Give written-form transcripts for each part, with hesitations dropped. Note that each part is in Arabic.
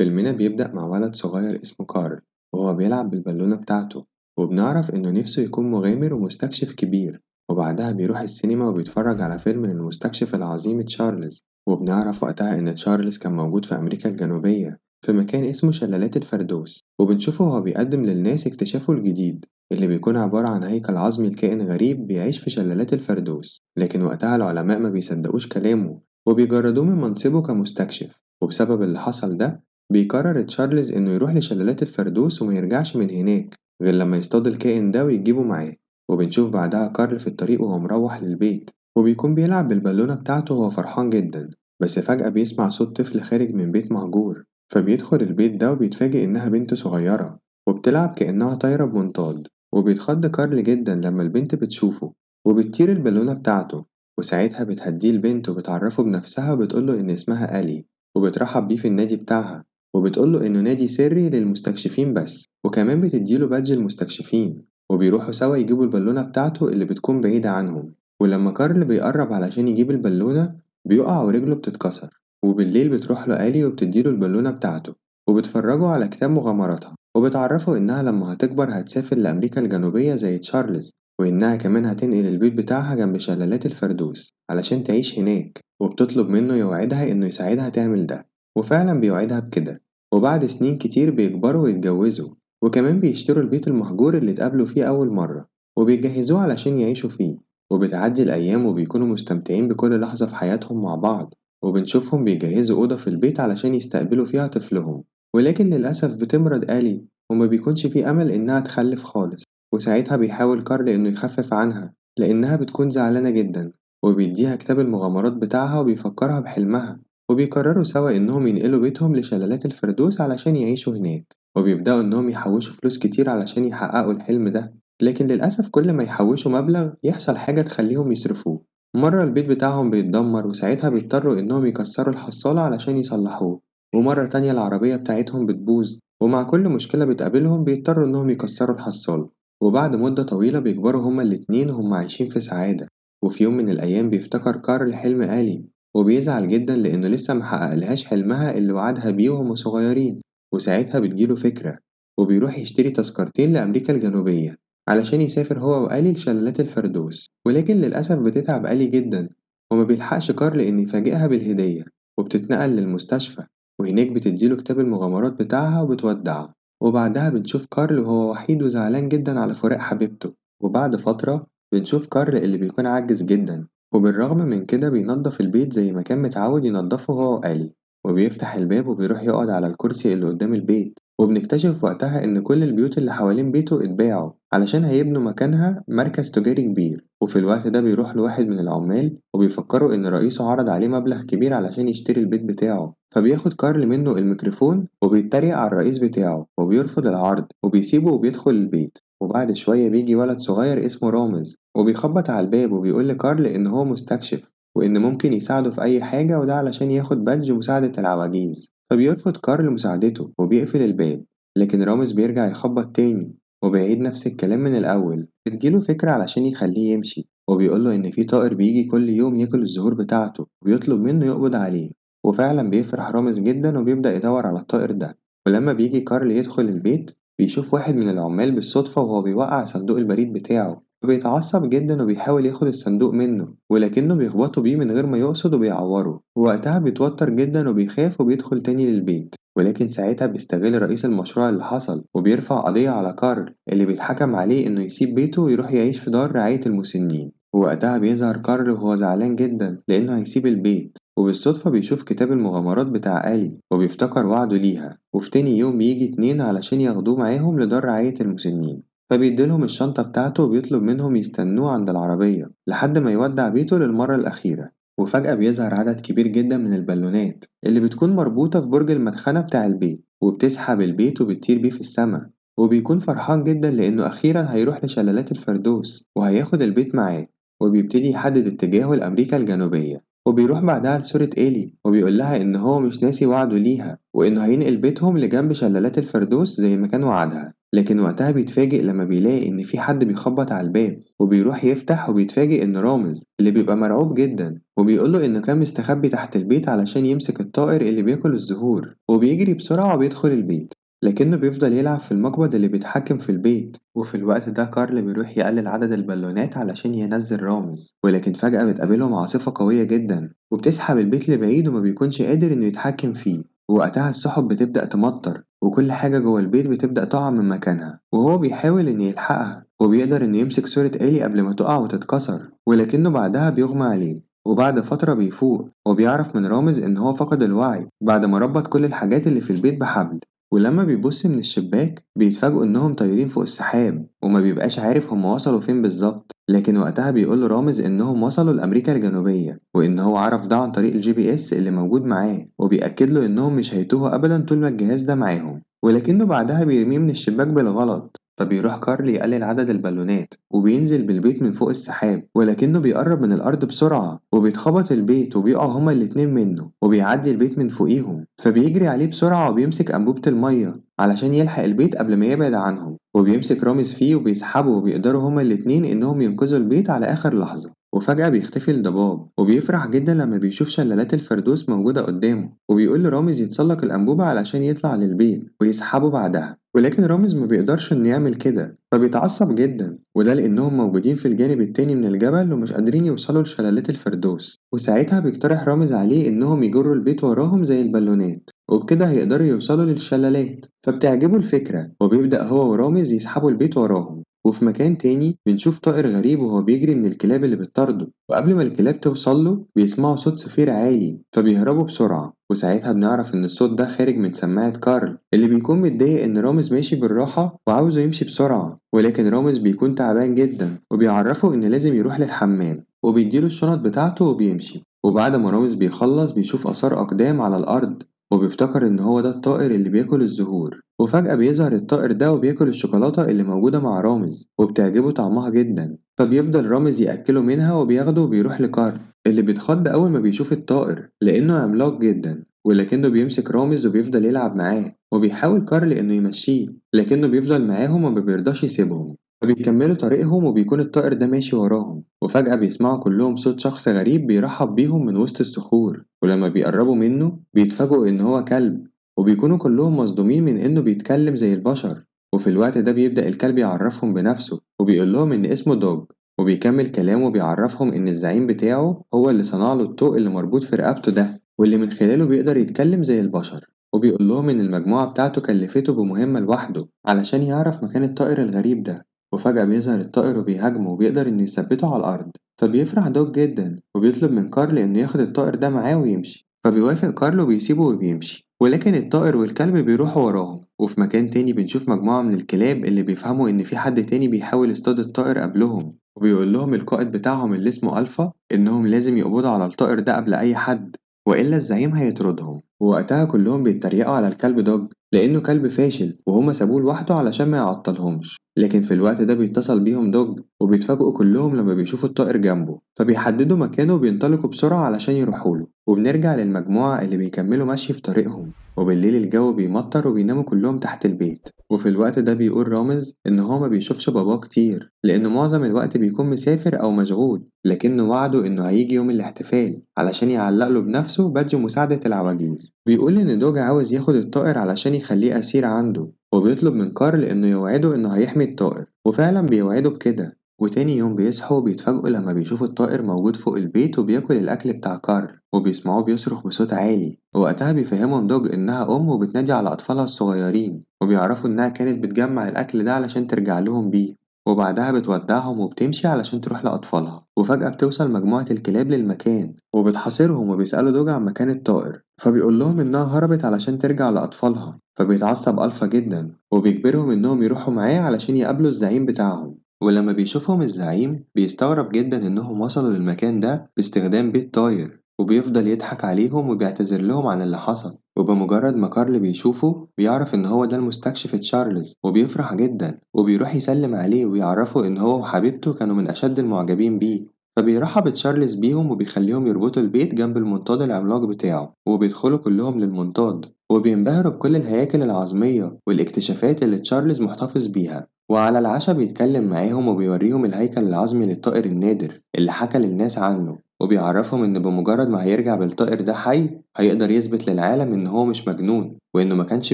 فيلمنا بيبدأ مع ولد صغير اسمه كارل وهو بيلعب بالبالونة بتاعته، وبنعرف إنه نفسه يكون مغامر ومستكشف كبير. وبعدها بيروح السينما وبيتفرج على فيلم للمستكشف العظيم تشارلز، وبنعرف وقتها إن تشارلز كان موجود في أمريكا الجنوبية في مكان اسمه شلالات الفردوس، وبنشوفه وهو بيقدم للناس اكتشافه الجديد اللي بيكون عبارة عن هيكل عظمي لكائن غريب بيعيش في شلالات الفردوس. لكن وقتها العلماء ما بيصدقوش كلامه وبيجردوه من منصبه كمستكشف. وبسبب اللي حصل ده بيقرر تشارلز إنه يروح لشلالات الفردوس وما يرجعش من هناك غير لما يصطاد الكائن ده ويجيبه معاه. وبنشوف بعدها كارل في الطريق وهو مروح للبيت، وبيكون بيلعب بالبالونة بتاعته وهو فرحان جدا. بس فجأة بيسمع صوت طفل خارج من بيت مهجور، فبيدخل البيت ده وبيتفاجئ إنها بنت صغيرة وبتلعب كأنها طايرة بمنطاد. وبيتخض كارل جدا لما البنت بتشوفه وبتطير البالونة بتاعته. وساعتها بتهديه البنت وبتعرفه بنفسها وبتقوله إن اسمها ألي، وبترحب بيه في النادي بتاعها وبتقوله إنه نادي سري للمستكشفين بس، وكمان بتديله بادج المستكشفين. وبيروحوا سوا يجيبوا البالونة بتاعته اللي بتكون بعيدة عنهم. ولما كارل بيقرب علشان يجيب البالونة بيقع ورجله بتتكسر. وبالليل بتروح له آلي وبتديله البالونة بتاعته وبتفرجوا على كتاب مغامراتها، وبتعرفه إنها لما هتكبر هتسافر لأمريكا الجنوبية زي تشارلز، وإنها كمان هتنقل البيت بتاعها جنب شلالات الفردوس علشان تعيش هناك. وبتطلب منه يوعدها إنه يساعدها تعمل ده، وفعلا بيوعدها بكده. وبعد سنين كتير بيكبروا ويتجوزوا، وكمان بيشتروا البيت المهجور اللي اتقابلوا فيه أول مرة وبيجهزوه علشان يعيشوا فيه. وبتعدي الأيام وبيكونوا مستمتعين بكل لحظة في حياتهم مع بعض، وبنشوفهم بيجهزوا أوضة في البيت علشان يستقبلوا فيها طفلهم. ولكن للأسف بتمرض آلي وما بيكونش في أمل إنها تخلف خالص. وساعتها بيحاول كارل إنه يخفف عنها لأنها بتكون زعلانة جدا، وبيديها كتاب المغامرات بتاعها وبيفكرها بحلمها. وبيقرروا سوا إنهم ينقلوا بيتهم لشلالات الفردوس علشان يعيشوا هناك، وبيبدأوا إنهم يحوشوا فلوس كتير علشان يحققوا الحلم ده. لكن للأسف كل ما يحوشوا مبلغ يحصل حاجة تخليهم يصرفوه. مرة البيت بتاعهم بيتدمر وساعتها بيضطروا إنهم يكسروا الحصالة علشان يصلحوه. ومرة تانية العربية بتاعتهم بتبوظ، ومع كل مشكلة بتقابلهم بيضطروا إنهم يكسروا الحصالة. وبعد مدة طويلة بيكبروا هما الاتنين وهما عايشين في سعادة. وفي يوم من الأيام بيفتكر كارل حلم آلي وبيزعل جدا لأنه لسه محققلهاش حلمها اللي وعدها بيه وهما صغيرين. وساعتها بتجيله فكرة وبيروح يشتري تذكرتين لأمريكا الجنوبية علشان يسافر هو وآلي لشلالات الفردوس. ولكن للأسف بتتعب آلي جدا وما بيلحقش كارل إن يفاجئها بالهدية، وبتتنقل للمستشفى وهناك بتديله كتاب المغامرات بتاعها وبتودعه. وبعدها بنشوف كارل وهو وحيد وزعلان جدا على فراق حبيبته. وبعد فترة بنشوف كارل اللي بيكون عاجز جدا، وبالرغم من كده بينظف البيت زي ما كان متعود ينظفه هو وآلي. وبيفتح الباب وبيروح يقعد على الكرسي اللي قدام البيت، وبنكتشف وقتها إن كل البيوت اللي حوالين بيته اتباعوا علشان هيبنوا مكانها مركز تجاري كبير. وفي الوقت ده بيروح لواحد من العمال وبيفكروا إن رئيسه عرض عليه مبلغ كبير علشان يشتري البيت بتاعه، فبياخد كارل منه الميكروفون وبيتريق على الرئيس بتاعه وبيرفض العرض وبيسيبه وبيدخل البيت. وبعد شوية بيجي ولد صغير اسمه رامز وبيخبط على الباب وبيقول لكارل إن هو مستكشف وإن ممكن يساعده في أي حاجة، وده علشان ياخد بادج مساعدة العواجيز. فبيرفض كارل مساعدته وبيقفل الباب، لكن رامز بيرجع يخبط تاني وبيعيد نفس الكلام من الأول. بتجيله فكرة علشان يخليه يمشي وبيقوله إن في طائر بيجي كل يوم ياكل الزهور بتاعته وبيطلب منه يقبض عليه. وفعلا بيفرح رامز جدا وبيبدأ يدور على الطائر ده. ولما بيجي كارل يدخل البيت بيشوف واحد من العمال بالصدفة وهو بيوقع صندوق البريد بتاعه، فبيتعصب جدا وبيحاول ياخد الصندوق منه ولكنه بيخبطه بيه من غير ما يقصد وبيعوره. ووقتها بيتوتر جدا وبيخاف وبيدخل تاني للبيت. ولكن ساعتها بيستغل رئيس المشروع اللي حصل وبيرفع قضية على كارل اللي بيتحكم عليه إنه يسيب بيته ويروح يعيش في دار رعاية المسنين. ووقتها بيظهر كارل وهو زعلان جدا لأنه هيسيب البيت، وبالصدفة بيشوف كتاب المغامرات بتاع آلي وبيفتكر وعده ليها. وفي تاني يوم بيجي اتنين علشان ياخدوه معاهم لدار رعاية المسنين، فبيديلهم الشنطة بتاعته وبيطلب منهم يستنوه عند العربية لحد ما يودع بيته للمرة الأخيرة. وفجأة بيظهر عدد كبير جدا من البالونات اللي بتكون مربوطة في برج المدخنة بتاع البيت وبتسحب البيت وبتطير بيه في السماء. وبيكون فرحان جدا لأنه أخيرا هيروح لشلالات الفردوس وهياخد البيت معاه. وبيبتدي يحدد اتجاهه لأمريكا الجنوبية، وبيروح بعدها لصورة إيلي وبيقول لها إن هو مش ناسي وعده ليها وإنه هينقل بيتهم لجنب شلالات الفردوس زي ما كان وعدها. لكن وقتها بيتفاجئ لما بيلاقي إن في حد بيخبط على الباب، وبيروح يفتح وبيتفاجئ إن رامز اللي بيبقى مرعوب جدا وبيقوله إنه كان مستخبي تحت البيت علشان يمسك الطائر اللي بياكل الزهور، وبيجري بسرعة وبيدخل البيت، لكنه بيفضل يلعب في المقبض اللي بيتحكم في البيت. وفي الوقت ده كارل بيروح يقلل عدد البالونات علشان ينزل رامز، ولكن فجأة بتقابلهم عاصفة قوية جدا وبتسحب البيت لبعيد وما بيكونش قادر إنه يتحكم فيه. ووقتها السحب بتبدأ تمطر وكل حاجة جوه البيت بتبدأ تقع من مكانها، وهو بيحاول إنه يلحقها وبيقدر إنه يمسك صورة إيلي قبل ما تقع وتتكسر، ولكنه بعدها بيغمى عليه. وبعد فترة بيفوق وبيعرف من رامز إن هو فقد الوعي بعد ما ربط كل الحاجات اللي في البيت بحبل. ولما بيبص من الشباك بيتفاجئوا إنهم طايرين فوق السحاب، وما بيبقاش عارف هم وصلوا فين بالظبط. لكن وقتها بيقول له رامز إنهم وصلوا لأمريكا الجنوبية، وإن هو عرف ده عن طريق الجي بي إس اللي موجود معاه، وبيأكد له إنهم مش هيتوهوا أبدا طول ما الجهاز ده معاهم. ولكنه بعدها بيرميه من الشباك بالغلط، فبيروح كارل يقلل عدد البالونات وبينزل بالبيت من فوق السحاب، ولكنه بيقرب من الأرض بسرعة وبيتخبط البيت وبيقعوا هما الاتنين منه، وبيعدي البيت من فوقيهم. فبيجري عليه بسرعة وبيمسك أنبوبة المية علشان يلحق البيت قبل ما يبعد عنهم، وبيمسك رامز فيه وبيسحبه، وبيقدروا هما الاتنين إنهم ينقذوا البيت على آخر لحظة. وفجأة بيختفي الضباب وبيفرح جدا لما بيشوف شلالات الفردوس موجودة قدامه، وبيقول لرامز يتسلق الأنبوبة علشان يطلع للبيت ويسحبه بعدها. ولكن رامز ما بيقدرش إنه يعمل كده، فبيتعصب جدا، وده لأنهم موجودين في الجانب التاني من الجبل ومش قادرين يوصلوا لشلالات الفردوس. وساعتها بيقترح رامز عليه إنهم يجروا البيت وراهم زي البالونات، وبكده هيقدروا يوصلوا للشلالات. فبتعجبه الفكرة وبيبدأ هو ورامز يسحبوا البيت وراهم. وفي مكان تاني بنشوف طائر غريب وهو بيجري من الكلاب اللي بتطارده، وقبل ما الكلاب توصل له بيسمعوا صوت صفير عالي فبيهربوا بسرعة. وساعتها بنعرف إن الصوت ده خارج من سماعة كارل اللي بيكون متضايق إن رامز ماشي بالراحة وعاوزه يمشي بسرعة، ولكن رامز بيكون تعبان جدا وبيعرفه إن لازم يروح للحمام، وبيديله الشنط بتاعته وبيمشي. وبعد ما رامز بيخلص بيشوف آثار أقدام على الأرض، وبيفتكر إن هو ده الطائر اللي بياكل الزهور. وفجأة بيظهر الطائر ده وبياكل الشوكولاتة اللي موجودة مع رامز وبتعجبه طعمها جدا، فبيفضل رامز يأكله منها وبياخده وبيروح لكارل اللي بيتخض أول ما بيشوف الطائر لأنه عملاق جدا. ولكنه بيمسك رامز وبيفضل يلعب معاه، وبيحاول كارل إنه يمشيه لكنه بيفضل معاهم وما بيرضاش يسيبهم. فبيكملوا طريقهم وبيكون الطائر ده ماشي وراهم، وفجأة بيسمعوا كلهم صوت شخص غريب بيرحب بيهم من وسط الصخور. ولما بيقربوا منه بيتفاجئوا إن هو كلب، وبيكونوا كلهم مصدومين من إنه بيتكلم زي البشر. وفي الوقت ده بيبدأ الكلب يعرفهم بنفسه وبيقول لهم إن اسمه دوج، وبيكمل كلامه وبيعرفهم إن الزعيم بتاعه هو اللي صنع له الطوق اللي مربوط في رقبته ده، واللي من خلاله بيقدر يتكلم زي البشر. وبيقول لهم إن المجموعة بتاعته كلفته بمهمة لوحده علشان يعرف مكان الطائر الغريب ده. وفجأة بيظهر الطائر وبيهاجمه وبيقدر إنه يثبته على الأرض، فبيفرح دوج جدا وبيطلب من كارل إنه ياخد الطائر ده معاه ويمشي. فبيوافق كارل وبيسيبه وبيمشي، ولكن الطائر والكلب بيروحوا وراهم. وفي مكان تاني بنشوف مجموعة من الكلاب اللي بيفهموا إن في حد تاني بيحاول يصطاد الطائر قبلهم، وبيقول لهم القائد بتاعهم اللي اسمه ألفا إنهم لازم يقبضوا على الطائر ده قبل أي حد، وإلا الزعيم هيطردهم. ووقتها كلهم بيتريقوا على الكلب دوج لأنه كلب فاشل وهما سابوه لوحده علشان ما يعطلهمش. لكن في الوقت ده بيتصل بيهم دوج وبيتفاجئوا كلهم لما بيشوفوا الطائر جنبه، فبيحددوا مكانه وبينطلقوا بسرعة علشان يروحوله. وبنرجع للمجموعة اللي بيكملوا مشي في طريقهم، وبالليل الجو بيمطر وبيناموا كلهم تحت البيت. وفي الوقت ده بيقول رامز إن هو ما بيشوفش باباه كتير لأنه معظم الوقت بيكون مسافر أو مشغول، لكنه وعده إنه هيجي يوم الاحتفال علشان يعلق له بنفسه بادج مساعدة العواجيز. بيقول إن دوج عاوز ياخد الطائر علشان يخليه أسير عنده، وبيطلب من كارل إنه يوعده إنه هيحمي الطائر، وفعلا بيوعده بكده. وتاني يوم بيصحوا وبيتفاجئوا لما بيشوفوا الطائر موجود فوق البيت وبياكل الأكل بتاع كارل، وبيسمعوه بيصرخ بصوت عالي. ووقتها بيفهمهم دوج إنها أم وبتنادي على أطفالها الصغيرين، وبيعرفوا إنها كانت بتجمع الأكل ده علشان ترجع لهم بيه. وبعدها بتودعهم وبتمشي علشان تروح لأطفالها. وفجأة بتوصل مجموعة الكلاب للمكان وبتحاصرهم وبيسألوا دوج عن مكان الطائر، فبيقول لهم إنها هربت علشان ترجع لأطفالها. فبيتعصب ألفا جدا وبيجبرهم إنهم يروحوا معاه علشان يقابلوا الزعيم بتاعهم. ولما بيشوفهم الزعيم بيستغرب جدا إنهم وصلوا للمكان ده باستخدام بيت طاير، وبيفضل يضحك عليهم وبيعتذر لهم عن اللي حصل. وبمجرد ما كارل بيشوفه بيعرف إن هو ده المستكشف تشارلز، وبيفرح جدا وبيروح يسلم عليه ويعرفه إن هو وحبيبته كانوا من أشد المعجبين بيه. فبيرحب تشارلز بيهم وبيخليهم يربطوا البيت جنب المنطاد العملاق بتاعه، وبيدخلوا كلهم للمنطاد، وبينبهروا بكل الهياكل العظمية والاكتشافات اللي تشارلز محتفظ بيها. وعلى العشاء بيتكلم معاهم وبيوريهم الهيكل العظمي للطائر النادر اللي حكى للناس عنه، وبيعرفهم إن بمجرد ما هيرجع بالطائر ده حي هيقدر يثبت للعالم إن هو مش مجنون وإنه ما كانش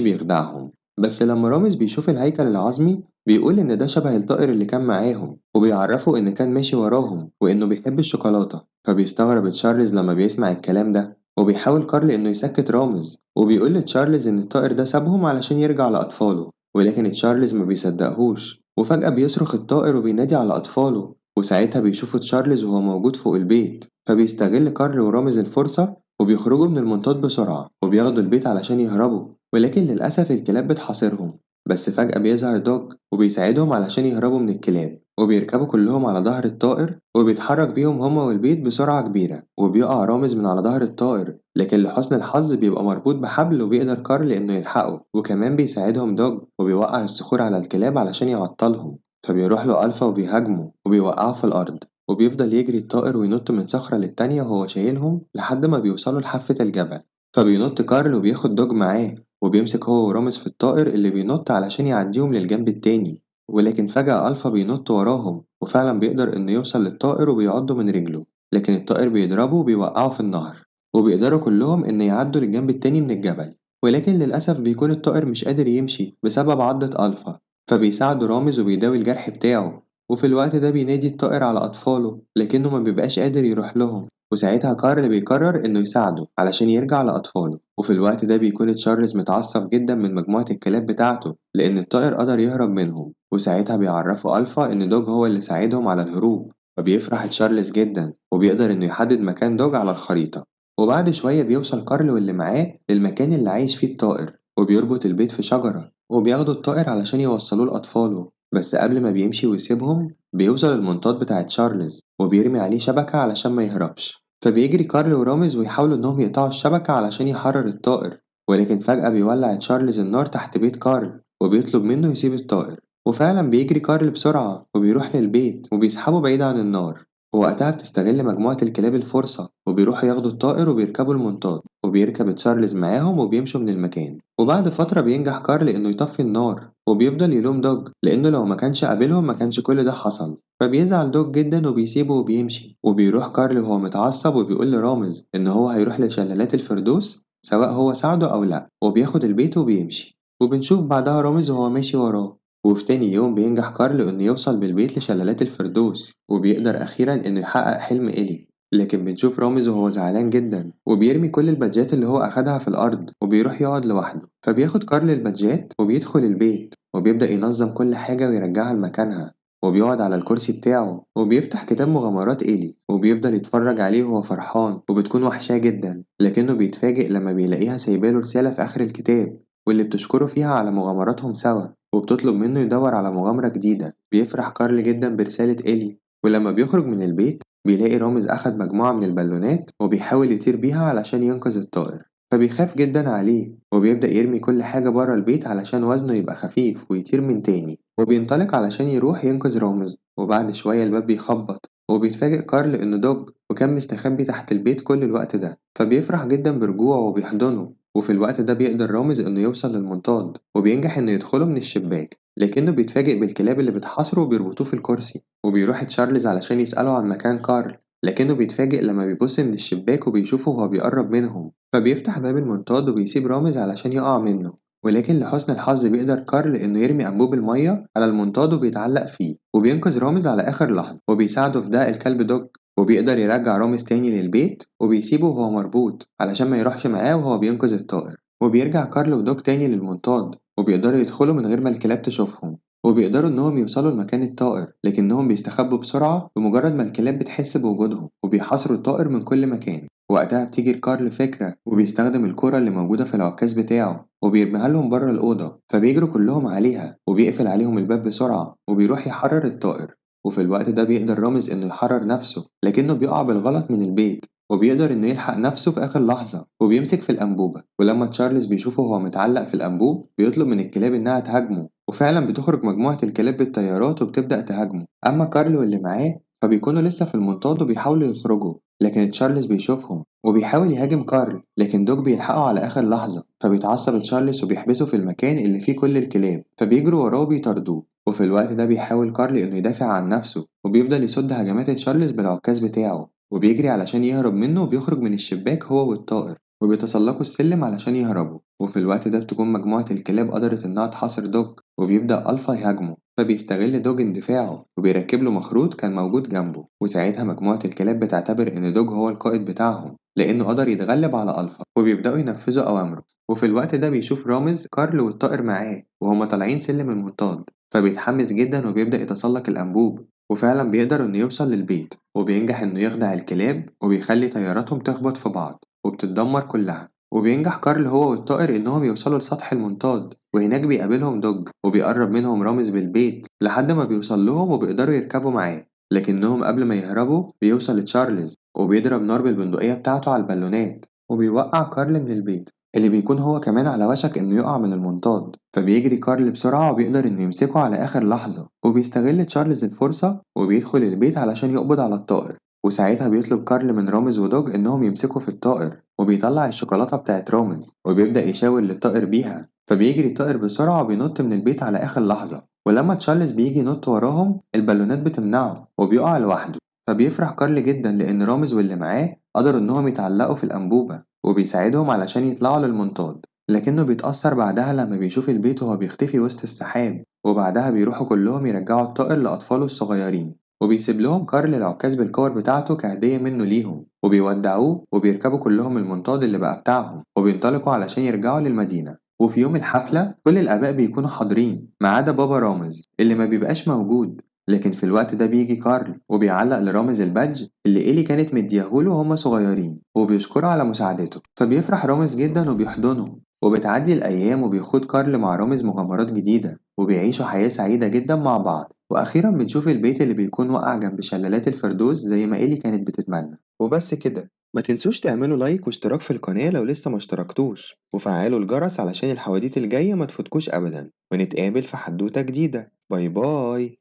بيخدعهم. بس لما رامز بيشوف الهيكل العظمي بيقول إن ده شبه الطائر اللي كان معاهم، وبيعرفه إن كان ماشي وراهم وإنه بيحب الشوكولاتة. فبيستغرب تشارلز لما بيسمع الكلام ده، وبيحاول كارل إنه يسكت رامز، وبيقول لتشارلز إن الطائر ده سابهم علشان يرجع لأطفاله. ولكن تشارلز ما بيصدقهوش، وفجأة بيصرخ الطائر وبينادي على أطفاله، وساعتها بيشوفوا تشارلز وهو موجود فوق البيت. فبيستغل كارل ورامز الفرصة وبيخرجوا من المنطاد بسرعة وبياخدوا البيت علشان يهربوا، ولكن للأسف الكلاب بتحاصرهم. بس فجأة بيظهر دوج وبيساعدهم علشان يهربوا من الكلاب، وبيركبوا كلهم على ظهر الطائر وبيتحرك بيهم هما والبيت بسرعة كبيرة. وبيقع رامز من على ظهر الطائر، لكن لحسن الحظ بيبقى مربوط بحبل وبيقدر كارل إنه يلحقه. وكمان بيساعدهم دوج وبيوقع الصخور على الكلاب علشان يعطلهم. فبيروح له ألفا وبيهاجمه وبيوقعه في الأرض، وبيفضل يجري الطائر وينط من صخرة للتانية وهو شايلهم لحد ما بيوصلوا لحافة الجبل. فبينط كارل وبياخد دوج معاه، وبيمسك هو ورامز في الطائر اللي بينط علشان يعديهم للجنب التاني. ولكن فجأة ألفا بينط وراهم وفعلا بيقدر إنه يوصل للطائر وبيعضه من رجله، لكن الطائر بيضربه وبيوقعه في النهر. وبيقدروا كلهم إن يعدوا للجنب التاني من الجبل، ولكن للأسف بيكون الطائر مش قادر يمشي بسبب عضة ألفا. فبيساعده رامز وبيداوي الجرح بتاعه، وفي الوقت ده بينادي الطائر على أطفاله لكنه ما بيبقاش قادر يروح لهم. وساعتها كارل بيقرر إنه يساعده علشان يرجع لأطفاله. وفي الوقت ده بيكون تشارلز متعصب جدا من مجموعة الكلاب بتاعته لأن الطائر قدر يهرب منهم. وساعتها بيعرفوا ألفا إن دوج هو اللي ساعدهم على الهروب. فبيفرح تشارلز جدا وبيقدر إنه يحدد مكان دوج على الخريطة. وبعد شوية بيوصل كارل واللي معاه للمكان اللي عايش فيه الطائر، وبيربط البيت في شجرة وبياخدوا الطائر علشان يوصلوه لأطفاله. بس قبل ما بيمشي ويسيبهم بيوصل المنطاد بتاع تشارلز وبيرمي عليه شبكة علشان ما يهربش. فبيجري كارل ورامز ويحاولوا إنهم يقطعوا الشبكة علشان يحرر الطائر، ولكن فجأة بيولع تشارلز النار تحت بيت كارل وبيطلب منه يسيب الطائر. وفعلا بيجري كارل بسرعة وبيروح للبيت وبيسحبه بعيد عن النار. ووقتها بتستغل مجموعة الكلاب الفرصة وبيروحوا ياخدوا الطائر وبيركبوا المنطاد، وبيركب تشارلز معاهم وبيمشوا من المكان. وبعد فترة بينجح كارل إنه يطفي النار، وبيفضل يلوم دوج لأنه لو ما كانش قابلهم ما كانش كل ده حصل. فبيزعل دوج جدا وبيسيبه وبيمشي. وبيروح كارل وهو متعصب وبيقول لرامز إن هو هيروح لشلالات الفردوس سواء هو ساعده أو لأ، وبياخد البيت وبيمشي. وبنشوف بعدها رامز وهو ماشي وراه. وفي تاني يوم بينجح كارل إنه يوصل بالبيت لشلالات الفردوس، وبيقدر أخيرا إنه يحقق حلم إيلي. لكن بنشوف رامز وهو زعلان جدا وبيرمي كل البادجات اللي هو أخدها في الأرض وبيروح يقعد لوحده. فبياخد كارل البادجات وبيدخل البيت وبيبدأ ينظم كل حاجة ويرجعها لمكانها. وبيقعد على الكرسي بتاعه وبيفتح كتاب مغامرات إيلي وبيفضل يتفرج عليه وهو فرحان وبتكون وحشاه جدا، لكنه بيتفاجئ لما بيلاقيها سايباله رسالة في آخر الكتاب واللي بتشكره فيها على مغامراتهم سوا، وبتطلب منه يدور على مغامرة جديدة. بيفرح كارل جدا برسالة إيلي. ولما بيخرج من البيت بيلاقي رامز أخد مجموعة من البالونات وبيحاول يطير بيها علشان ينقذ الطائر. فبيخاف جدا عليه وبيبدأ يرمي كل حاجة برا البيت علشان وزنه يبقى خفيف ويطير من تاني، وبينطلق علشان يروح ينقذ رامز. وبعد شوية الباب بيخبط وبيتفاجئ كارل إنه دوج وكان مستخبي تحت البيت كل الوقت ده. فبيفرح جدا برجوعه وبيحضنه. وفي الوقت ده بيقدر رامز إنه يوصل للمنطاد وبينجح إنه يدخله من الشباك، لكنه بيتفاجئ بالكلاب اللي بتحاصره وبيربطوه في الكرسي. وبيروح تشارلز علشان يسأله عن مكان كارل، لكنه بيتفاجئ لما بيبص من الشباك وبيشوفه وهو بيقرب منهم. فبيفتح باب المنطاد وبيسيب رامز علشان يقع منه، ولكن لحسن الحظ بيقدر كارل إنه يرمي أنبوب المية على المنطاد وبيتعلق فيه وبينقذ رامز على آخر لحظة. وبيساعده في ده الكلب دوج، وبيقدر يرجع رامز تاني للبيت وبيسيبه وهو مربوط علشان ما يروحش معاه وهو بينقذ الطائر. وبيرجع كارل ودوج تاني للمنطاد وبيقدروا يدخلوا من غير ما الكلاب تشوفهم، وبيقدروا إنهم يوصلوا لمكان الطائر، لكنهم بيستخبوا بسرعة بمجرد ما الكلاب بتحس بوجودهم وبيحاصروا الطائر من كل مكان. وقتها بتيجي لكارل فكرة وبيستخدم الكرة اللي موجودة في العكاز بتاعه وبيرميها لهم بره الأوضة. فبيجروا كلهم عليها وبيقفل عليهم الباب بسرعة وبيروح يحرر الطائر. وفي الوقت ده بيقدر رامز إنه يحرر نفسه لكنه بيقع بالغلط من البيت، وبيقدر إنه يلحق نفسه في آخر لحظة وبيمسك في الأنبوبة. ولما تشارلز بيشوفه وهو متعلق في الأنبوب بيطلب من الكلاب إنها تهاجمه، وفعلا بتخرج مجموعة الكلاب بالطيارات وبتبدأ تهاجمه. أما كارل واللي معاه فبيكونوا لسه في المنطاد وبيحاولوا يخرجوا، لكن تشارلز بيشوفهم وبيحاول يهاجم كارل، لكن دوج بيلحقه على آخر لحظة، فبيتعصب تشارلز وبيحبسه في المكان اللي فيه كل الكلاب، فبيجروا وراه وبيطاردوه. وفي الوقت ده بيحاول كارل إنه يدافع عن نفسه وبيفضل يصد هجمات تشارلز بالعكاز بتاعه، وبيجري علشان يهرب منه وبيخرج من الشباك هو والطائر، وبيتسلقوا السلم علشان يهربوا. وفي الوقت ده بتكون مجموعة الكلاب قدرت إنها تحاصر دوج، وبيبدأ ألفا يهاجمه، فبيستغل دوج اندفاعه وبيركب له مخروط كان موجود جنبه. وساعتها مجموعة الكلاب بتعتبر إن دوج هو القائد بتاعهم لأنه قدر يتغلب على ألفا، وبيبدأوا ينفذوا أوامره. وفي الوقت ده بيشوف رامز كارل والطائر معاه وهما طالعين سلم المنطاد، فبيتحمس جدا وبيبدأ يتسلق الأنبوب، وفعلا بيقدر إنه يوصل للبيت وبينجح إنه يخدع الكلاب وبيخلي طياراتهم تخبط في بعض وبتتدمر كلها. وبينجح كارل هو والطائر إنهم يوصلوا لسطح المنطاد، وهناك بيقابلهم دوج وبيقرب منهم رامز بالبيت لحد ما بيوصل لهم وبيقدروا يركبوا معاه. لكنهم قبل ما يهربوا بيوصل تشارلز وبيضرب نار بالبندقية بتاعته على البالونات، وبيوقع كارل من البيت اللي بيكون هو كمان على وشك إنه يقع من المنطاد. فبيجري كارل بسرعة وبيقدر إنه يمسكه على آخر لحظة، وبيستغل تشارلز الفرصة وبيدخل البيت علشان يقبض على الطائر. وساعتها بيطلب كارل من رامز ودوج إنهم يمسكوا في الطائر، وبيطلع الشوكولاتة بتاعت رامز وبيبدأ يشاور للطائر بيها. فبيجري الطائر بسرعة وبينط من البيت على آخر لحظة، ولما تشارلز بيجي ينط وراهم البالونات بتمنعه وبيقع لوحده. فبيفرح كارل جدا لأن رامز واللي معاه قدروا إنهم يتعلقوا في الأنبوبة، وبيساعدهم علشان يطلعوا للمنطاد. لكنه بيتأثر بعدها لما بيشوف البيت وهو بيختفي وسط السحاب، وبعدها بيروحوا كلهم يرجعوا الطائر لأطفاله الصغيرين، وبيسيب لهم كارل العكاز بالكور بتاعته كهدية منه ليهم، وبيودعوه وبيركبوا كلهم المنطاد اللي بقى بتاعهم وبينطلقوا علشان يرجعوا للمدينة. وفي يوم الحفلة كل الآباء بيكونوا حاضرين ما عدا بابا رامز اللي ما بيبقاش موجود. لكن في الوقت ده بيجي كارل وبيعلق لرامز البادج اللي إيلي كانت مدياهوله وهما صغيرين وبيشكره على مساعدته، فبيفرح رامز جدا وبيحضنه. وبتعدي الأيام وبيخوض كارل مع رامز مغامرات جديدة وبيعيشوا حياة سعيدة جدا مع بعض. وأخيرا بنشوف البيت اللي بيكون واقع جنب شلالات الفردوس زي ما إيلي كانت بتتمنى. وبس كده، ما تنسوش تعملوا لايك واشتراك في القناة لو لسه ما اشتركتوش، وفعلوا الجرس علشان الحواديت الجاية ما تفوتكوش أبدا. ونتقابل في حدوتة جديدة. باي باي.